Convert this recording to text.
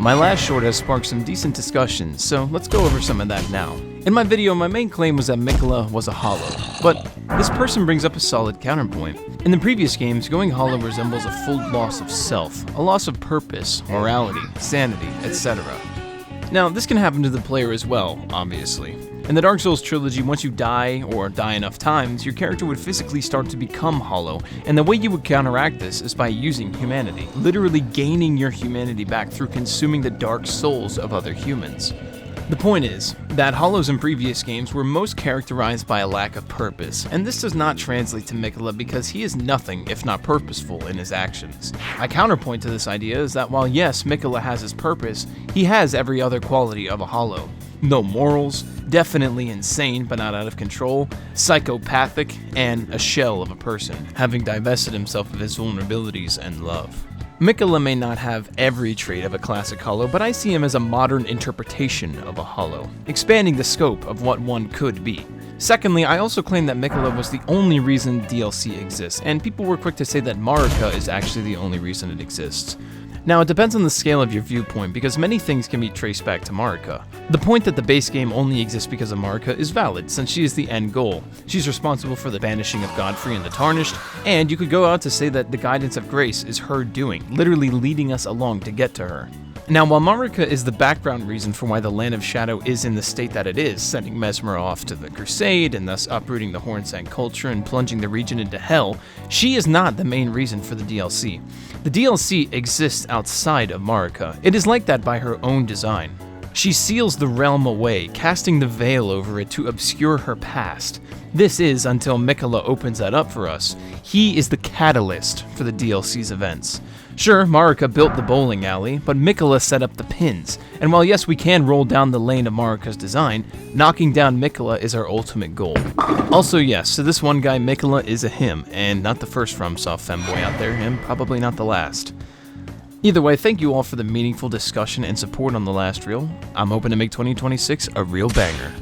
My last short has sparked some decent discussions, so let's go over some of that now. In my video, my main claim was that Miquella was a hollow, but this person brings up a solid counterpoint. In the previous games, going hollow resembles a full loss of self, a loss of purpose, morality, sanity, etc. Now, this can happen to the player as well, obviously. In the Dark Souls trilogy, once you die, or die enough times, your character would physically start to become hollow, and the way you would counteract this is by using humanity, literally gaining your humanity back through consuming the dark souls of other humans. The point is that hollows in previous games were most characterized by a lack of purpose, and this does not translate to Miquella because he is nothing if not purposeful in his actions. My counterpoint to this idea is that while yes, Miquella has his purpose, he has every other quality of a hollow. No morals, definitely insane but not out of control, psychopathic, and a shell of a person, having divested himself of his vulnerabilities and love. Miquella may not have every trait of a classic hollow, but I see him as a modern interpretation of a hollow, expanding the scope of what one could be. Secondly, I also claim that Miquella was the only reason DLC exists, and people were quick to say that Marika is actually the only reason it exists. Now, it depends on the scale of your viewpoint, because many things can be traced back to Marika. The point that the base game only exists because of Marika is valid, since she is the end goal. She's responsible for the banishing of Godfrey and the Tarnished, and you could go out to say that the guidance of grace is her doing, literally leading us along to get to her. Now, while Marika is the background reason for why the Land of Shadow is in the state that it is, sending Mesmer off to the Crusade and thus uprooting the Hornsang culture and plunging the region into hell, she is not the main reason for the DLC. The DLC exists outside of Marika. It is like that by her own design. She seals the realm away, casting the veil over it to obscure her past. This is until Miquella opens that up for us. He is the catalyst for the DLC's events. Sure, Marika built the bowling alley, but Miquella set up the pins. And while yes, we can roll down the lane of Marika's design, knocking down Miquella is our ultimate goal. Also yes, to this one guy, Miquella is a him, and not the first FromSoft femboy out there, and probably not the last. Either way, thank you all for the meaningful discussion and support on the last reel. I'm hoping to make 2026 a real banger.